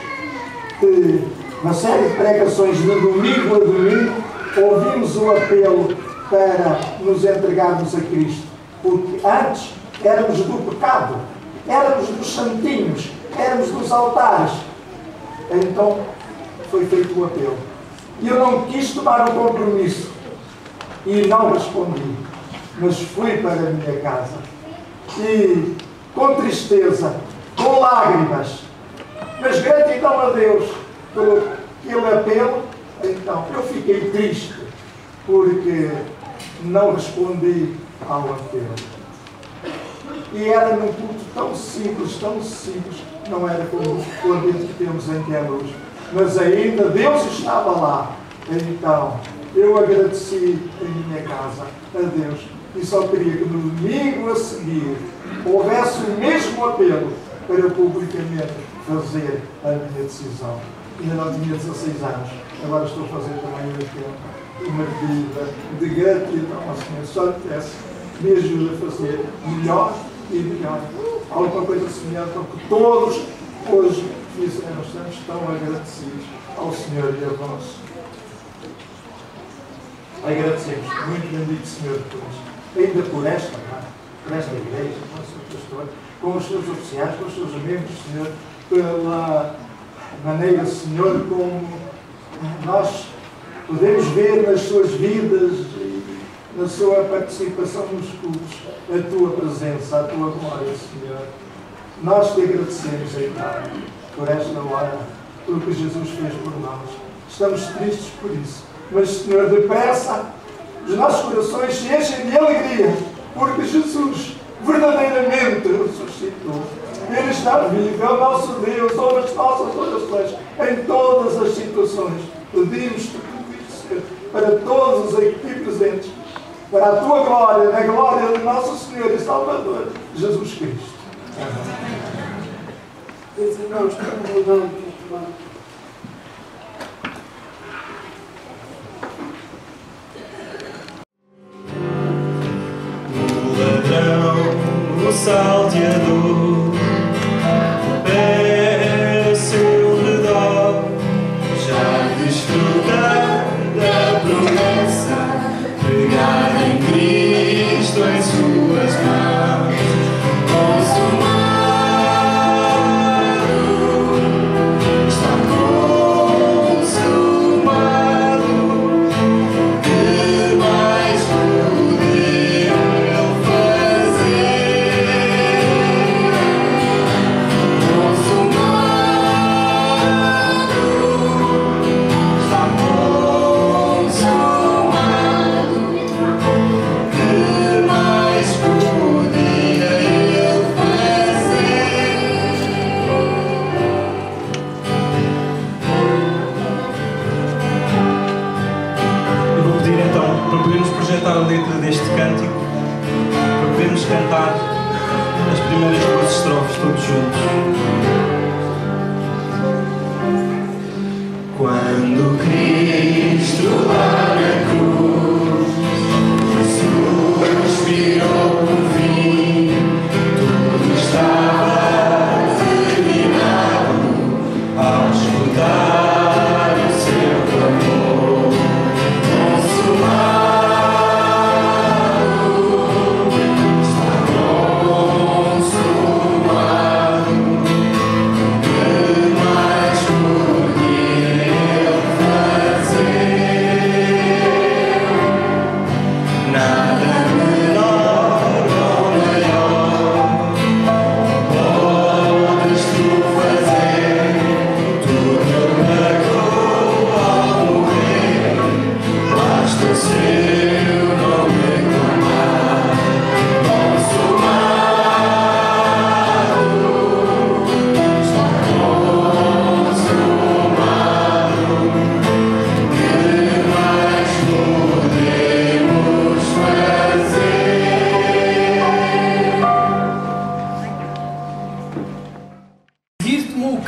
de uma série de pregações de domingo a domingo, ouvimos o apelo para nos entregarmos a Cristo. Porque antes éramos do pecado, éramos dos santinhos, éramos dos altares. Então foi feito o apelo. E eu não quis tomar um compromisso. E não respondi. Mas fui para a minha casa. E com tristeza, com lágrimas, mas gratidão a Deus pelo aquele apelo, então eu fiquei triste porque não respondi ao apelo. E era num culto tão simples, não era como o ambiente que temos em Queluz, mas ainda Deus estava lá. Então eu agradeci em minha casa a Deus. E só queria que no domingo a seguir houvesse o mesmo apelo para eu publicamente fazer a minha decisão. Ainda não tinha 16 anos, agora estou a fazer também uma vida de gratidão ao Senhor. Só lhe peço, me ajude a fazer melhor e melhor. Alguma coisa semelhante ao que todos hoje fizeram. Estamos tão agradecidos ao Senhor e a vós. Agradecemos, muito bendito Senhor, por isto. Ainda por esta igreja, com o seu pastor, com os seus oficiais, com os seus membros, Senhor, pela maneira, Senhor, como nós podemos ver nas suas vidas e na sua participação nos cultos a tua presença, a tua glória, Senhor. Nós te agradecemos, então, por esta hora, pelo que Jesus fez por nós. Estamos tristes por isso, mas, Senhor, depressa, os nossos corações se enchem de alegria, porque Jesus verdadeiramente ressuscitou. Ele está vivo, é o nosso Deus, ouve as nossas orações em todas as situações. Pedimos-te tudo isso, Senhor, para todos os aqui presentes, para a tua glória, na glória de nosso Senhor e Salvador, Jesus Cristo. Meus irmãos, estamos mudando de lado. O salteador, o pé a seu redor, já desfruta da promessa, pegada em Cristo em suas mãos, consumado, está consumado, que mais podia ele fazer? para podermos projetar a letra deste cântico, para podermos cantar as primeiras duas estrofes todos juntos. Quando Cristo lá na cruz suspirou por fim, tudo estava terminado ao escutar o seu clamor consumado. Está consumado.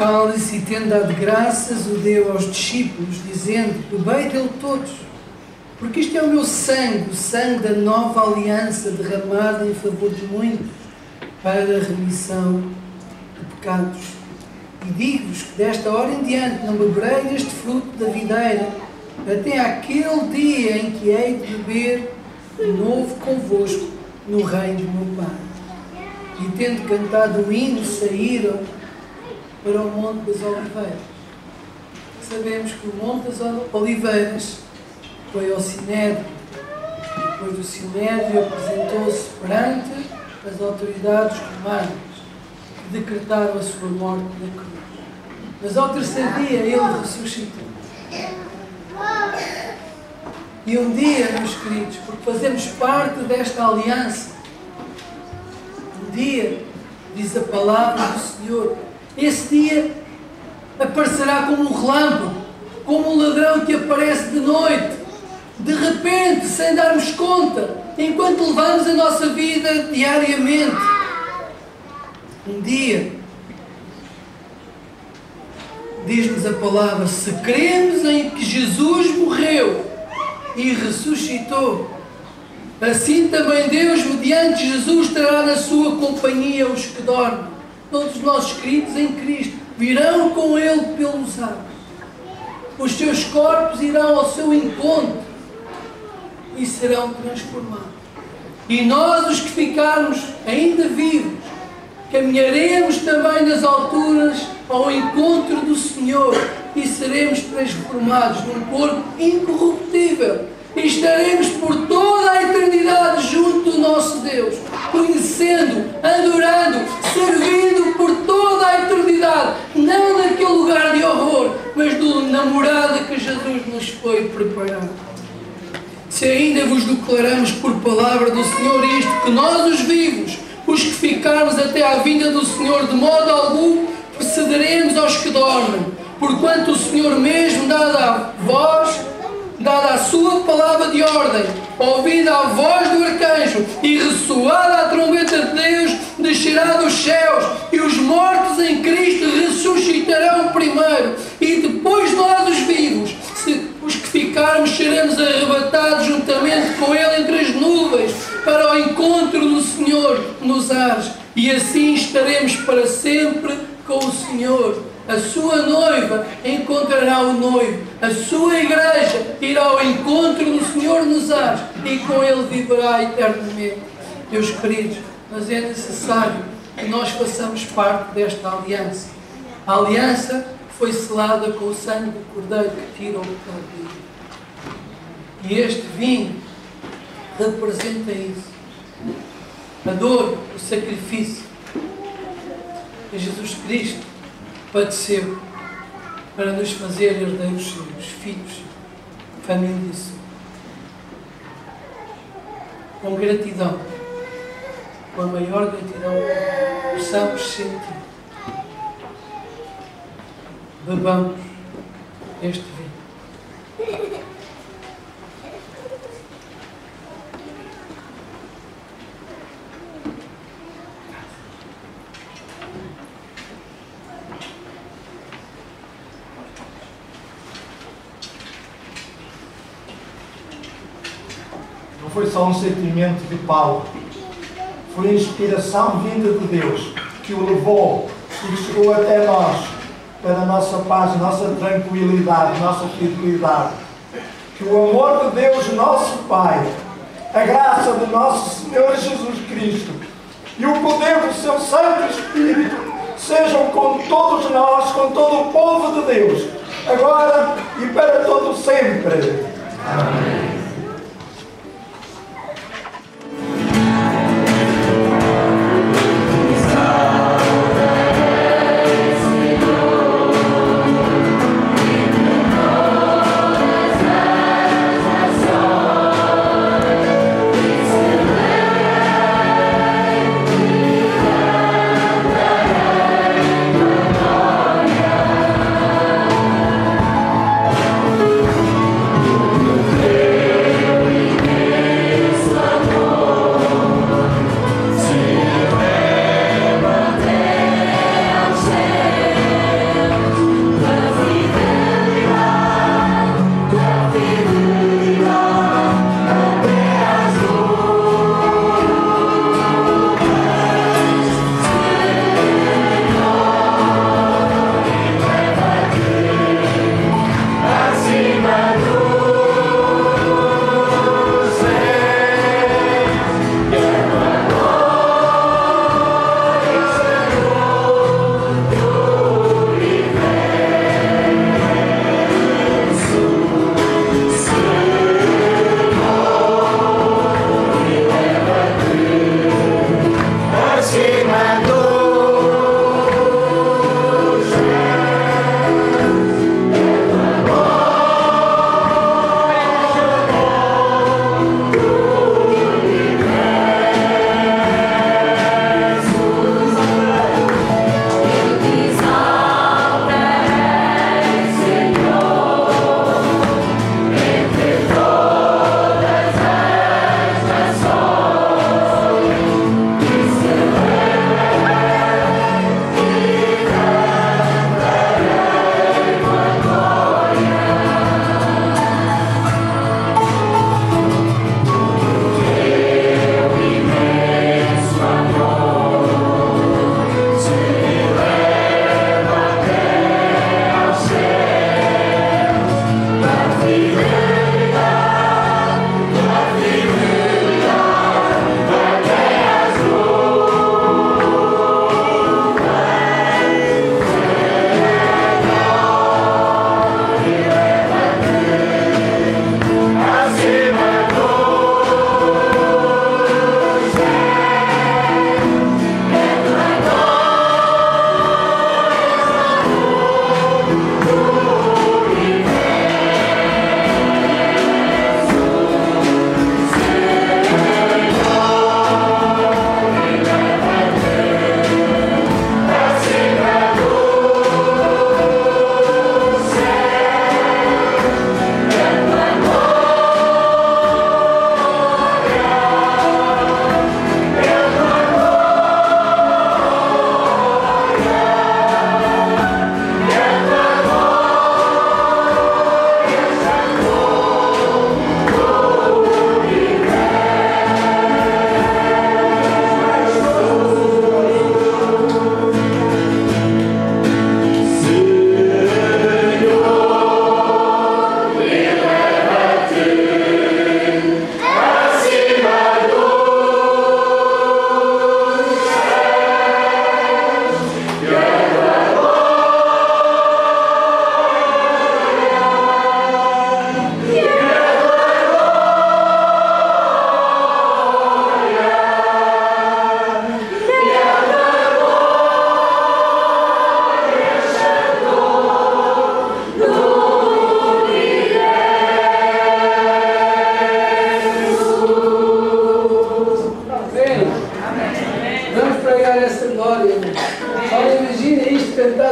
cálice e, tendo dado graças, o deu aos discípulos, dizendo: bebei dele todos, porque isto é o meu sangue, o sangue da nova aliança, derramado em favor de muitos, para a remissão de pecados. E digo-vos que desta hora em diante não beberei deste fruto da videira, até aquele dia em que hei de beber de novo convosco no reino do meu Pai. E tendo cantado o hino, saíram para o Monte das Oliveiras. Sabemos que o Monte das Oliveiras foi ao Sinédrio. Depois do Sinédrio apresentou-se perante as autoridades romanas, que decretaram a sua morte na cruz. Mas ao terceiro dia ele ressuscitou. E um dia, meus queridos, porque fazemos parte desta aliança, um dia, diz a palavra do Senhor, esse dia aparecerá como um relâmpago, como um ladrão que aparece de noite, de repente, sem darmos conta, enquanto levamos a nossa vida diariamente. Um dia, diz-nos a palavra, se cremos em que Jesus morreu e ressuscitou, assim também Deus, mediante Jesus, trará na sua companhia os que dormem. Todos os nossos queridos em Cristo virão com Ele pelos ares. Os seus corpos irão ao seu encontro e serão transformados. E nós, os que ficarmos ainda vivos, caminharemos também nas alturas ao encontro do Senhor e seremos transformados num corpo incorruptível e estaremos por toda a eternidade junto do nosso Deus, conhecendo, adorando, servindo por toda a eternidade, não naquele lugar de horror, mas na morada que Jesus nos foi preparar. Se ainda vos declaramos por palavra do Senhor isto, que nós os vivos, os que ficarmos até à vinda do Senhor, de modo algum precederemos aos que dormem, porquanto o Senhor mesmo, dada a sua palavra de ordem, ouvida a voz do arcanjo e ressoada a trombeta de Deus, descerá dos céus, e os mortos em Cristo ressuscitarão primeiro, e depois nós os vivos, os que ficarmos, seremos arrebatados juntamente com Ele entre as nuvens, para o encontro do Senhor nos ares, e assim estaremos para sempre com o Senhor. A sua noiva encontrará o noivo, a sua igreja irá ao encontro do Senhor nos ares, e com Ele viverá eternamente. Meus queridos, mas é necessário que nós façamos parte desta aliança. A aliança foi selada com o sangue do Cordeiro que tira o pecado do mundo. E este vinho representa isso. A dor, o sacrifício que Jesus Cristo padeceu para nos fazer herdeiros seus, filhos, família sua. Com gratidão, com a maior gratidão, possamos sentir. Bebamos este vinho. Não foi só um sentimento de Paulo, foi a inspiração vinda de Deus que o levou e que chegou até nós, para a nossa paz, nossa tranquilidade, nossa fidelidade. Que o amor de Deus, nosso Pai, a graça do nosso Senhor Jesus Cristo e o poder do seu Santo Espírito sejam com todos nós, com todo o povo de Deus, agora e para todo sempre. Amém. Yeah.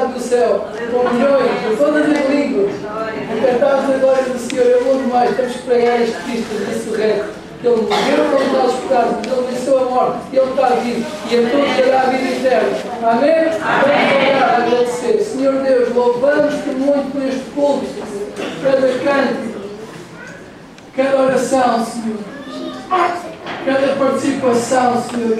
debaixo do céu, com milhões, de todas as línguas, cantados a glória do Senhor. É bom demais, temos que pregar este Cristo ressurreto. Ele morreu pelos nossos pecados, Ele venceu a morte, Ele está vivo e a todos dará a vida eterna. Amém? Vamos orar, agradecer. Senhor Deus, louvamos-te muito por este culto, cada cântico, cada oração, Senhor, cada participação, Senhor,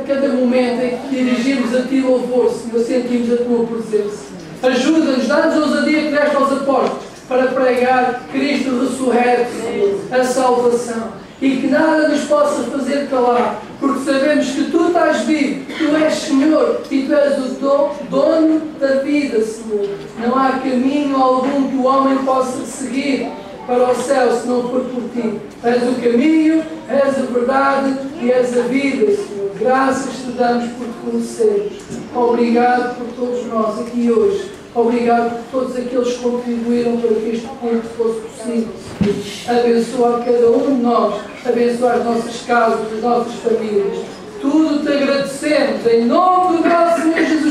cada momento em que dirigimos a Ti louvor, Senhor, sentimos a Tua presença. Ajuda-nos, dá-nos ousadia que deste aos apóstolos para pregar Cristo ressurreto, Senhor, a salvação. E que nada nos possa fazer calar, porque sabemos que Tu estás vivo, Tu és Senhor e Tu és o dono da vida, Senhor. Não há caminho algum que o homem possa seguir para o céu se não for por Ti. És o caminho, és a verdade e és a vida, Senhor. Graças Te damos por Te conhecermos. Obrigado por todos nós aqui hoje. Obrigado por todos aqueles que contribuíram para que este culto fosse possível. Abençoa cada um de nós, abençoa as nossas casas, as nossas famílias. Tudo Te agradecemos, em nome do nosso Senhor Jesus.